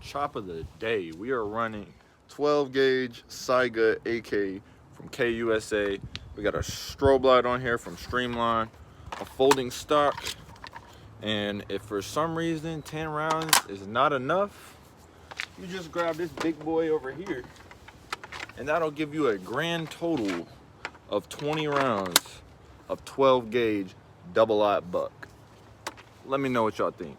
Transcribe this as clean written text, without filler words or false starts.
Chop of the day. We are running 12 gauge Siaga AK from KUSA. We got a strobe light on here from Streamline, a folding stock, and if for some reason 10 rounds is not enough, you just grab this big boy over here, and that'll give you a grand total of 20 rounds of 12 gauge double aught buck. Let me know what y'all think.